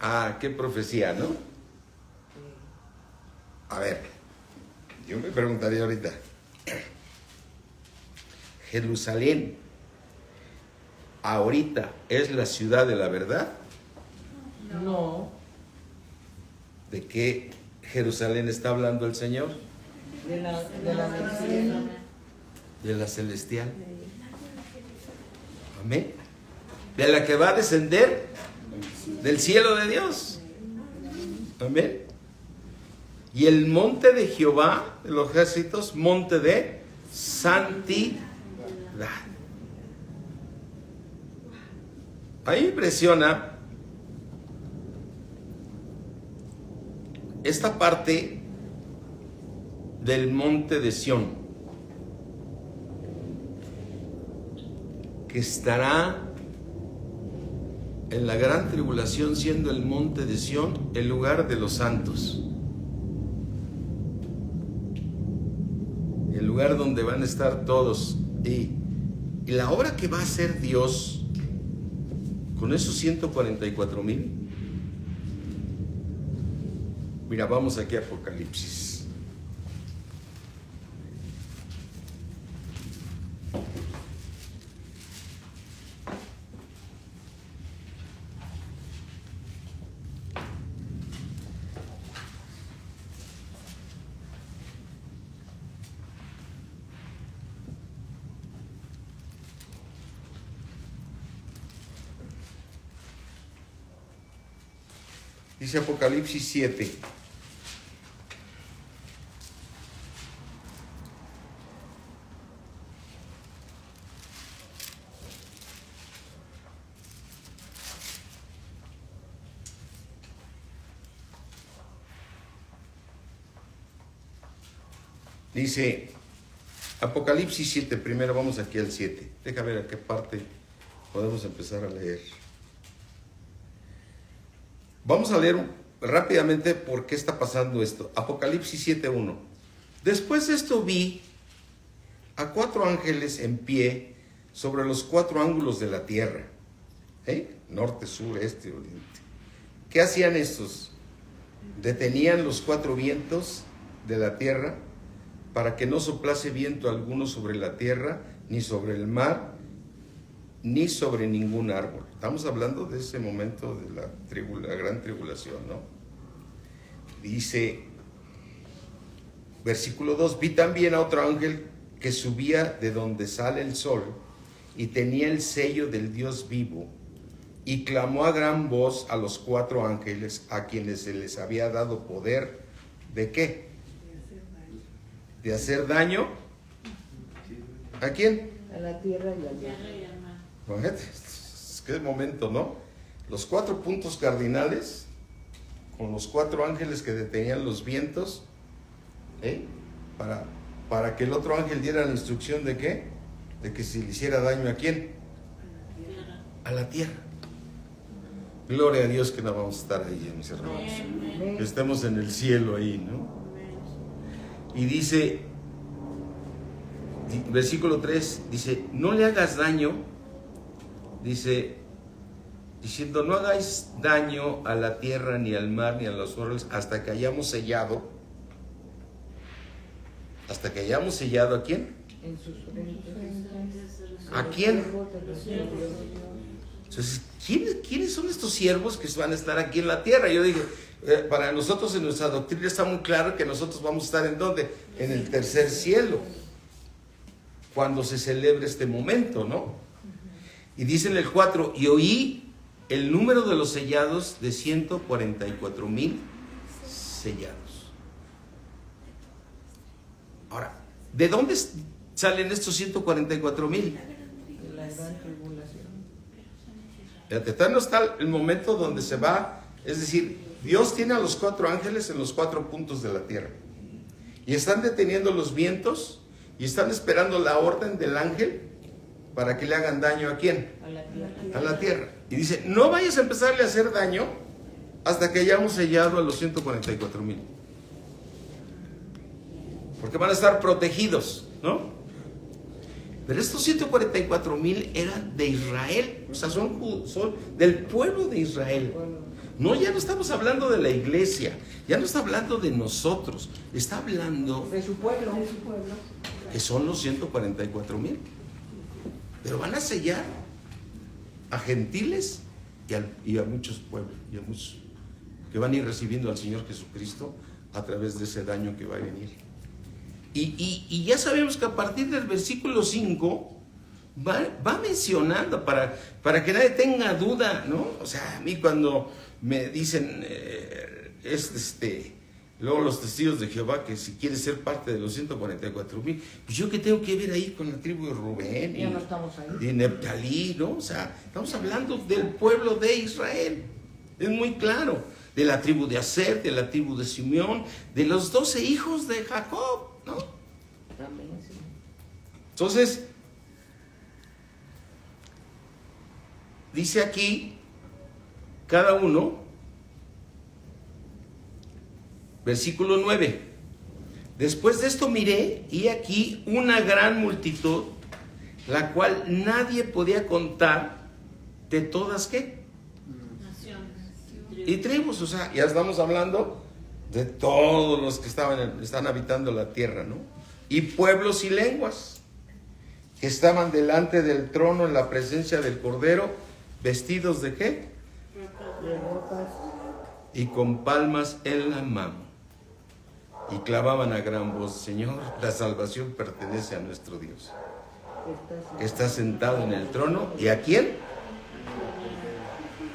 Ah, qué profecía, ¿no? A ver, yo me preguntaría ahorita, ¿Jerusalén ahorita es la ciudad de la verdad? No. ¿De qué Jerusalén está hablando el Señor? De la del cielo. De la celestial. Amén. De la que va a descender del cielo de Dios. Amén. Y el monte de Jehová de los ejércitos, monte de santidad. Ahí impresiona esta parte del monte de Sión, que estará en la gran tribulación, siendo el monte de Sión el lugar de los santos, el lugar donde van a estar todos, y la obra que va a hacer Dios con esos 144,000. Mira, vamos aquí a Apocalipsis. Dice Apocalipsis 7. Dice Apocalipsis 7, primero vamos aquí al 7. Deja ver a qué parte podemos empezar a leer. Vamos a leer rápidamente por qué está pasando esto. Apocalipsis 7:1. Después de esto vi a 4 ángeles en pie sobre los 4 ángulos de la tierra. Norte, sur, este, oriente. ¿Qué hacían estos? Detenían los 4 vientos de la tierra para que no soplase viento alguno sobre la tierra, ni sobre el mar, ni sobre ningún árbol. Estamos hablando de ese momento de la gran tribulación, ¿no? Dice, versículo 2, vi también a otro ángel que subía de donde sale el sol y tenía el sello del Dios vivo, y clamó a gran voz a los 4 ángeles a quienes se les había dado poder, ¿de qué? de hacer daño. ¿A quién? A la tierra y al mar. Imagínate, es que momento, ¿no? Los 4 puntos cardinales, con los 4 ángeles que detenían los vientos, para que el otro ángel diera la instrucción de ¿qué? De que si le hiciera daño ¿a quién? A la tierra. Gloria a Dios que no vamos a estar ahí, mis hermanos. Que estemos en el cielo ahí, ¿no? Y dice, versículo 3, dice, no le hagas daño, dice, diciendo, no hagáis daño a la tierra, ni al mar, ni a los árboles, hasta que hayamos sellado. ¿Hasta que hayamos sellado a quién? En sus frentes. ¿A quién? Los siervos de Dios. Entonces, ¿quiénes son estos siervos que van a estar aquí en la tierra? Yo dije, para nosotros en nuestra doctrina está muy claro que nosotros vamos a estar ¿en dónde? En el tercer cielo, cuando se celebre este momento, ¿no? Y dice en el 4, y oí el número de los sellados de 144,000 sellados. Ahora, ¿de dónde salen estos 144,000? De la gran tribulación. Fíjate, todavía no está el momento donde se va, es decir, Dios tiene a los 4 ángeles en los 4 puntos de la tierra. Y están deteniendo los vientos y están esperando la orden del ángel para que le hagan daño ¿a quién? A la tierra. A la tierra. Y dice, no vayas a empezarle a hacer daño hasta que hayamos sellado a los 144,000. Porque van a estar protegidos, ¿no? Pero estos 144,000 eran de Israel, o sea, son del pueblo de Israel. No, ya no estamos hablando de la iglesia, ya no está hablando de nosotros, está hablando De su pueblo. que son los 144,000. Pero van a sellar a gentiles y a muchos pueblos, y a muchos que van a ir recibiendo al Señor Jesucristo a través de ese daño que va a venir. Y ya sabemos que a partir del versículo 5 va mencionando para que nadie tenga duda, ¿no? O sea, a mí cuando me dicen, luego los testigos de Jehová, que si quieres ser parte de los 144,000, pues yo qué tengo que ver ahí con la tribu de Rubén Ya no estamos ahí. y Neftalí, ¿no? O sea, estamos hablando del pueblo de Israel, es muy claro, de la tribu de Aser, de la tribu de Simeón, de los 12 hijos de Jacob, ¿no? Amén, sí. Entonces, dice aquí, cada uno, versículo 9, después de esto miré, y aquí una gran multitud, la cual nadie podía contar, de todas, ¿qué? Y tribus, o sea, ya estamos hablando de todos los que están habitando la tierra, ¿no? Y pueblos y lenguas, que estaban delante del trono en la presencia del Cordero, vestidos ¿de qué? De ropas. Y con palmas en la mano. Y clamaban a gran voz, Señor, la salvación pertenece a nuestro Dios, que está sentado en el trono. ¿Y a quién?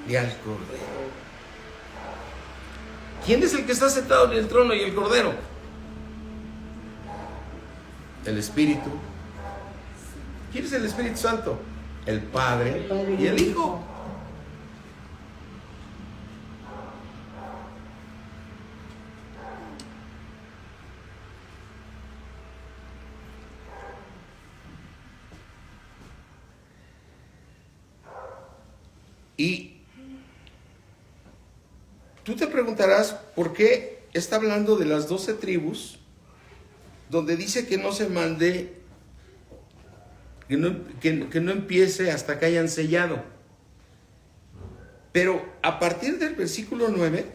Y al Cordero. ¿Quién es el que está sentado en el trono y el Cordero? El Espíritu. ¿Quién es el Espíritu Santo? El Padre y el Hijo. Y tú te preguntarás por qué está hablando de las 12 tribus, donde dice que no se mande, que no empiece hasta que hayan sellado. Pero a partir del versículo 9,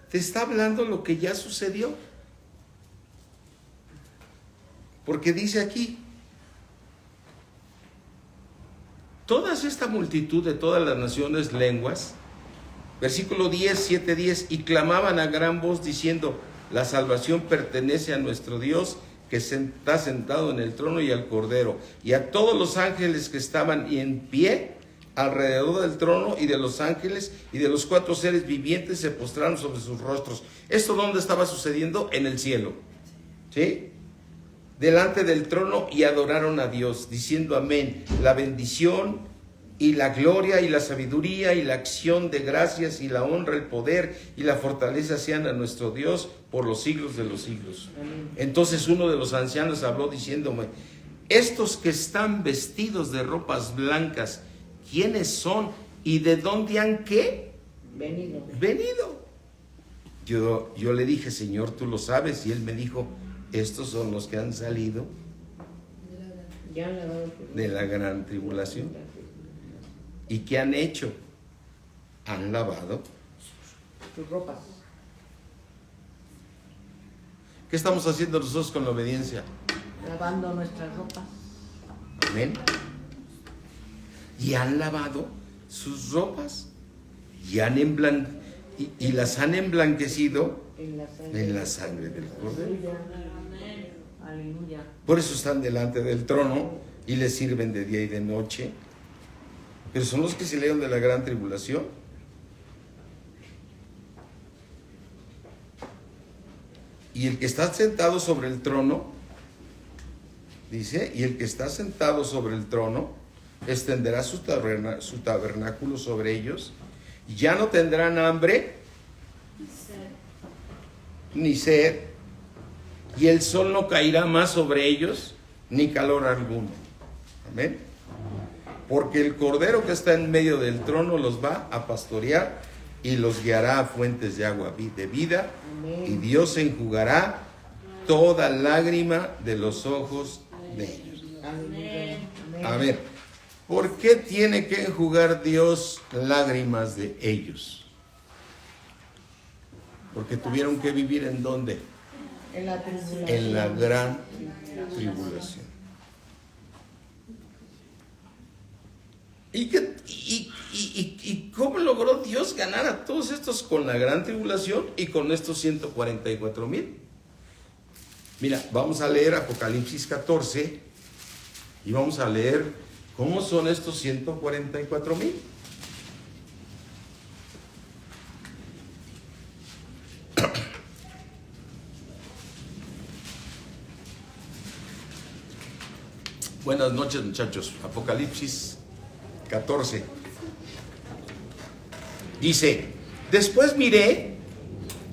te está hablando lo que ya sucedió. Porque dice aquí, toda esta multitud de todas las naciones, lenguas, versículo 10, 7-10, y clamaban a gran voz diciendo, la salvación pertenece a nuestro Dios, que está sentado en el trono y al Cordero, y a todos los ángeles que estaban en pie alrededor del trono y de los ángeles y de los 4 seres vivientes se postraron sobre sus rostros. ¿Esto dónde estaba sucediendo? En el cielo. ¿sí? Delante del trono y adoraron a Dios, diciendo amén. La bendición y la gloria y la sabiduría y la acción de gracias y la honra, el poder y la fortaleza sean a nuestro Dios por los siglos de los siglos. Amén. Entonces uno de los ancianos habló diciéndome: estos que están vestidos de ropas blancas, ¿quiénes son y de dónde han qué? Venido. Yo le dije: Señor, tú lo sabes. Y él me dijo: estos son los que han salido de la gran tribulación. ¿Y qué han hecho? Han lavado sus ropas. ¿Qué estamos haciendo nosotros con la obediencia? Lavando nuestras ropas. Amén. Y han lavado sus ropas y y las han emblanquecido en la sangre del Cordero. Aleluya. Por eso están delante del trono y les sirven de día y de noche. Pero son los que se salieron de la gran tribulación. Y el que está sentado sobre el trono, dice, y el que está sentado sobre el trono extenderá su tabernáculo sobre ellos, y ya no tendrán hambre ni sed, y el sol no caerá más sobre ellos, ni calor alguno. Amén. Porque el Cordero que está en medio del trono los va a pastorear y los guiará a fuentes de agua de vida. Amén. Y Dios enjugará toda lágrima de los ojos de ellos. Amén. A ver, ¿por qué tiene que enjugar Dios lágrimas de ellos? Porque tuvieron que vivir ¿en dónde? En la tribulación. En la gran tribulación. ¿Y cómo logró Dios ganar a todos estos con la gran tribulación y con estos 144,000? Mira, vamos a leer Apocalipsis 14 y vamos a leer cómo son estos 144,000. Buenas noches, muchachos. Apocalipsis 14. Dice: después miré,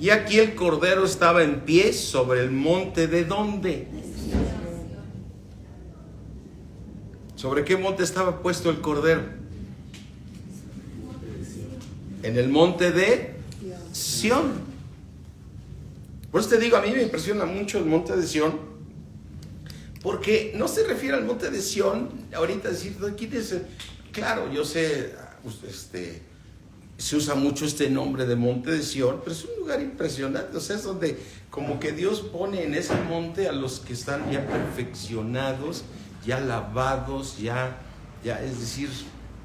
y aquí el Cordero estaba en pie sobre el monte ¿de dónde? ¿Sobre qué monte estaba puesto el Cordero? En el monte de Sión. Por eso te digo, a mí me impresiona mucho el monte de Sión, porque no se refiere al monte de Sión, ahorita decir, ¿quién es? Claro, yo sé, se usa mucho este nombre de monte de Sión, pero es un lugar impresionante, o sea, es donde como que Dios pone en ese monte a los que están ya perfeccionados, ya lavados, ya, es decir,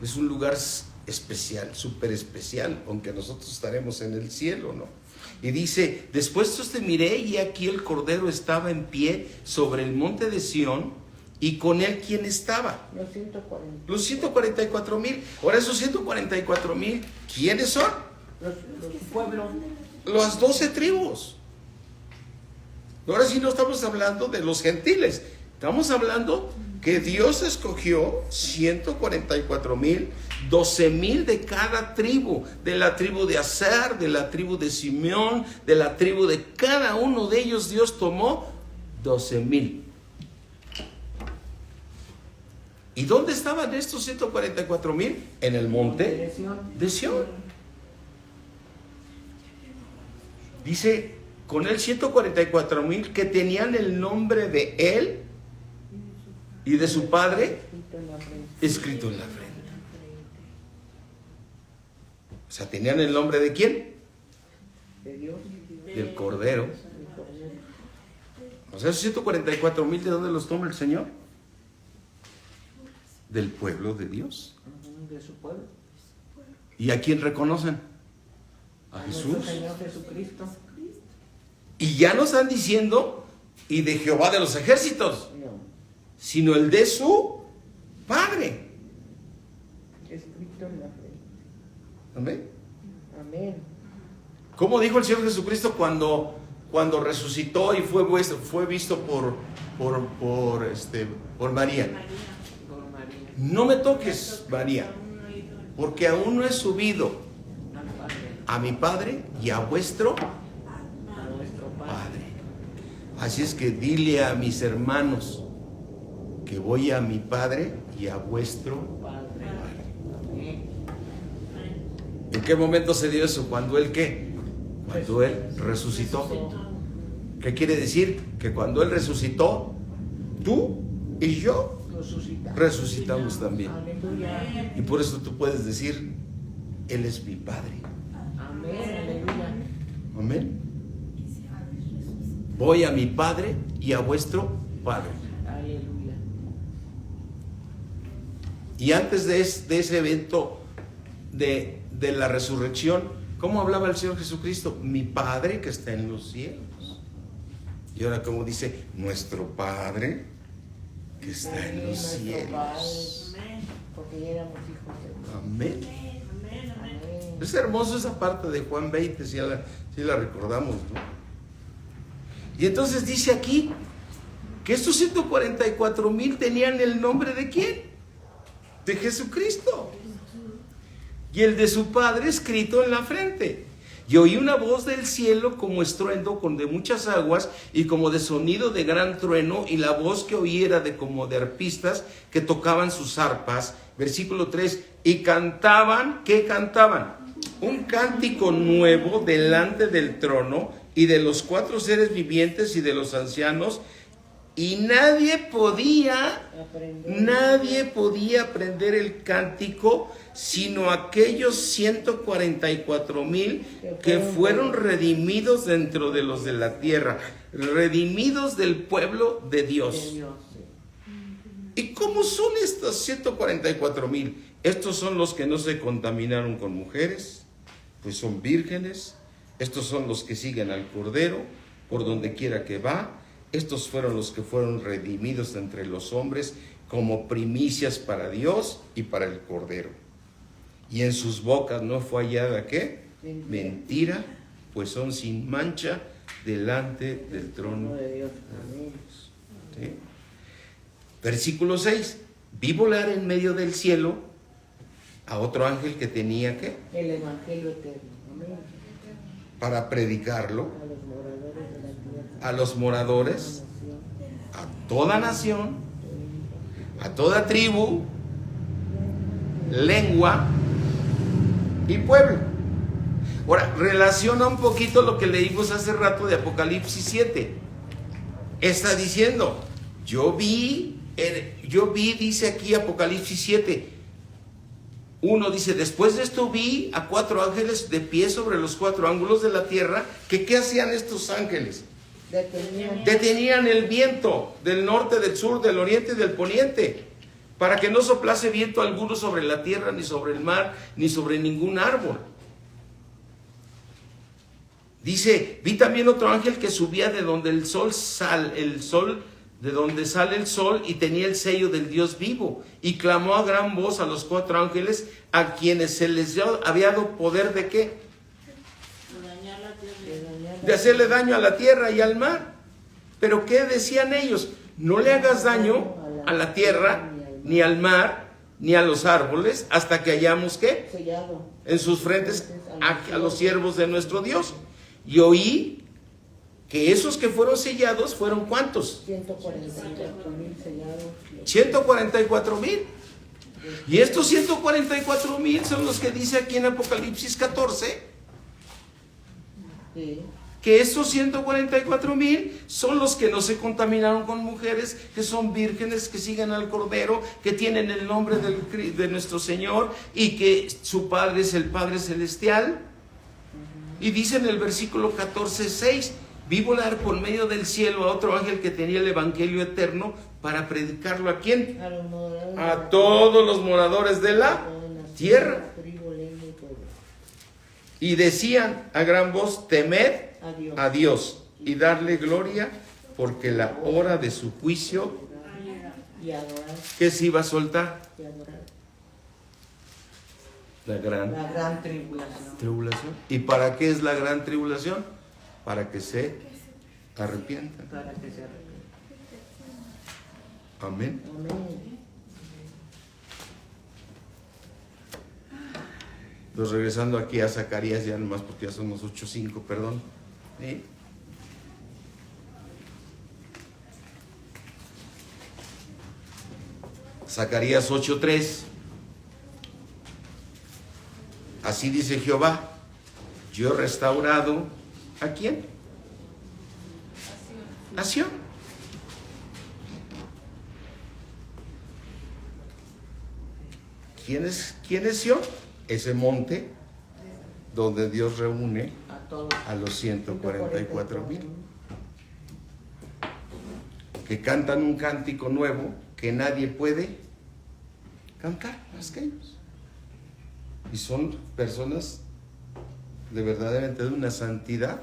es un lugar especial, súper especial, aunque nosotros estaremos en el cielo, ¿no? Y dice: después te miré, y aquí el Cordero estaba en pie sobre el monte de Sión, y con él ¿quién estaba? Los 144,000. Ahora esos 144,000, ¿quiénes son? Los pueblos. Las 12 tribus. Ahora sí no estamos hablando de los gentiles, estamos hablando que Dios escogió 144,000, 12,000 de cada tribu, de la tribu de Aser, de la tribu de Simeón, de la tribu de cada uno de ellos. Dios tomó 12,000. ¿Y dónde estaban estos 144,000? En el monte de Sión. Dice, con él 144,000 que tenían el nombre de él y de su padre escrito en la frente. O sea, ¿tenían el nombre de quién? De Dios. Del Cordero. O sea, esos 144,000, ¿de dónde los toma el Señor? Del pueblo de Dios. De su pueblo. ¿Y a quién reconocen? A Jesús. Señor Jesucristo. Y ya no están diciendo y de Jehová de los ejércitos, No. sino el de su Padre. Escrito en la frente. Amén. Amén. ¿Cómo dijo el Señor Jesucristo cuando cuando resucitó y fue visto por María. Por María. No me toques, María, porque aún no he subido Al Padre. a mi Padre y a vuestro A nuestro Padre. Padre. Así es que dile a mis hermanos que voy a mi Padre y a vuestro Padre. Padre. Amén. ¿En qué momento se dio eso? ¿Cuando Él qué? Cuando Él resucitó. ¿Qué quiere decir? Que cuando Él resucitó, tú y yo Resucitamos. resucitamos también. Aleluya. Y por eso tú puedes decir, Él es mi Padre. Amén. Aleluya. Amén. Voy a mi Padre y a vuestro Padre. Aleluya. Y antes de ese evento de la resurrección, ¿cómo hablaba el Señor Jesucristo? Mi Padre que está en los cielos. Y ahora como dice, nuestro Padre que está en los Nuestro cielos. Padre, porque ya éramos hijos de Dios. Amén. Amén. Es hermoso esa parte de Juan 20, si la recordamos, ¿no? Y entonces dice aquí que estos 144,000 tenían el nombre ¿de quién? De Jesucristo. Y el de su Padre escrito en la frente. Y oí una voz del cielo como estruendo con de muchas aguas y como de sonido de gran trueno, y la voz que oí era como de arpistas que tocaban sus arpas. Versículo 3, y cantaban, ¿qué cantaban? Un cántico nuevo delante del trono y de los 4 seres vivientes y de los ancianos, y nadie podía aprender el cántico sino aquellos 144,000 que fueron redimidos dentro de los de la tierra, redimidos del pueblo de Dios. ¿Y cómo son estos 144,000? Estos son los que no se contaminaron con mujeres, pues son vírgenes. Estos son los que siguen al Cordero por donde quiera que va. Estos fueron los que fueron redimidos entre los hombres como primicias para Dios y para el Cordero. Y en sus bocas no fue hallada, ¿qué? Mentira, pues son sin mancha delante del trono de Dios. ¿Sí? Versículo 6. Vi volar en medio del cielo a otro ángel que tenía, ¿qué? El Evangelio eterno. Amén. Para predicarlo A los moradores de la tierra. a los moradores, a toda nación, a toda tribu, lengua y pueblo. Ahora, relaciona un poquito lo que leímos hace rato de Apocalipsis 7. Está diciendo, yo vi, dice aquí Apocalipsis 7. Uno dice, después de esto vi a 4 ángeles de pie sobre los 4 ángulos de la tierra, que ¿qué hacían estos ángeles? Detenían el viento del norte, del sur, del oriente y del poniente, para que no soplase viento alguno sobre la tierra, ni sobre el mar, ni sobre ningún árbol. Dice, vi también otro ángel que subía de donde de donde sale el sol, y tenía el sello del Dios vivo, y clamó a gran voz a los 4 ángeles, a quienes se les había dado poder ¿de qué? De hacerle daño a la tierra y al mar. Pero ¿qué decían ellos? No le hagas daño a la tierra, ni al mar, ni a los árboles, hasta que hayamos ¿qué? En sus frentes a los siervos de nuestro Dios. Y oí que esos que fueron sellados fueron ¿cuántos? 144,000 sellados. 144,000. Y estos 144,000 son los que dice aquí en Apocalipsis 14. Sí. Que esos 144,000 son los que no se contaminaron con mujeres, que son vírgenes, que siguen al Cordero, que tienen el nombre de nuestro Señor, y que su Padre es el Padre Celestial. Y dice en el versículo 14:6, vi volar por medio del cielo a otro ángel que tenía el Evangelio eterno para predicarlo ¿a quién? A todos los moradores de la tierra. Y decían a gran voz, temed a Dios y darle gloria, porque la hora de su juicio, ¿qué se iba a soltar? La gran tribulación. tribulación. ¿Y para qué es la gran tribulación? Para que se arrepientan. para que se arrepienta. Amén. Amén. Entonces, regresando aquí a Zacarías, ya nomás porque ya son los 8:05, perdón. ¿Sí? Zacarías 8:3. Así dice Jehová: yo he restaurado ¿a quién? A Sión. ¿Quién es Sión? Ese monte donde Dios reúne A todos. a los 144,000 que cantan un cántico nuevo que nadie puede cantar más que ellos. Y son personas de verdaderamente de una santidad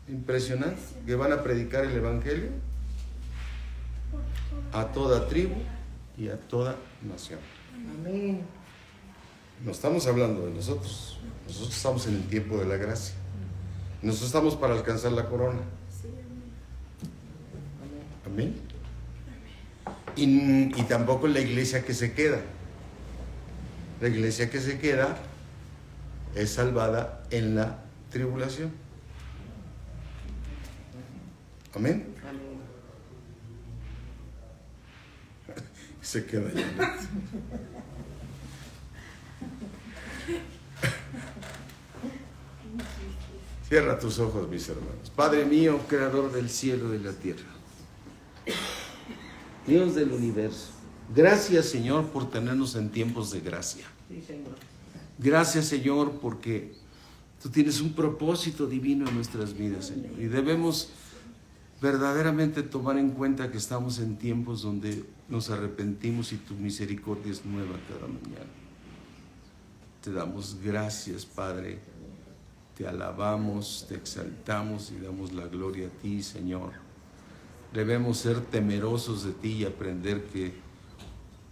impresionante, que van a predicar el evangelio a toda tribu y a toda nación. Amén. No estamos hablando de nosotros. Nosotros estamos en el tiempo de la gracia. Nosotros estamos para alcanzar la corona. Amén. Y tampoco la iglesia que se queda. La iglesia que se queda es salvada en la tribulación. Amén. Amén. Se queda allá. Cierra tus ojos, mis hermanos. Padre mío, creador del cielo y de la tierra, Dios del universo, gracias, Señor, por tenernos en tiempos de gracia. Sí, Señor. Gracias, Señor, porque tú tienes un propósito divino en nuestras vidas, Señor. Y debemos verdaderamente tomar en cuenta que estamos en tiempos donde nos arrepentimos y tu misericordia es nueva cada mañana. Te damos gracias, Padre. Te alabamos, te exaltamos y damos la gloria a ti, Señor. Debemos ser temerosos de ti y aprender que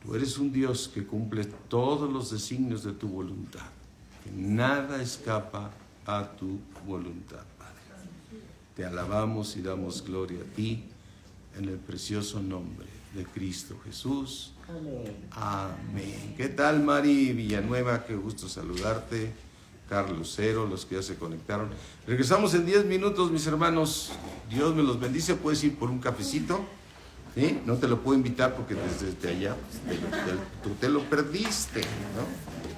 tú eres un Dios que cumple todos los designios de tu voluntad. Que nada escapa a tu voluntad, Padre. Te alabamos y damos gloria a ti en el precioso nombre de Cristo Jesús. Amén. Amén. ¿Qué tal, Mari Villanueva? Qué gusto saludarte. Carlos Cero, los que ya se conectaron. Regresamos en 10 minutos, mis hermanos. Dios me los bendice. Puedes ir por un cafecito, ¿sí? No te lo puedo invitar porque desde allá tú te lo perdiste, ¿no?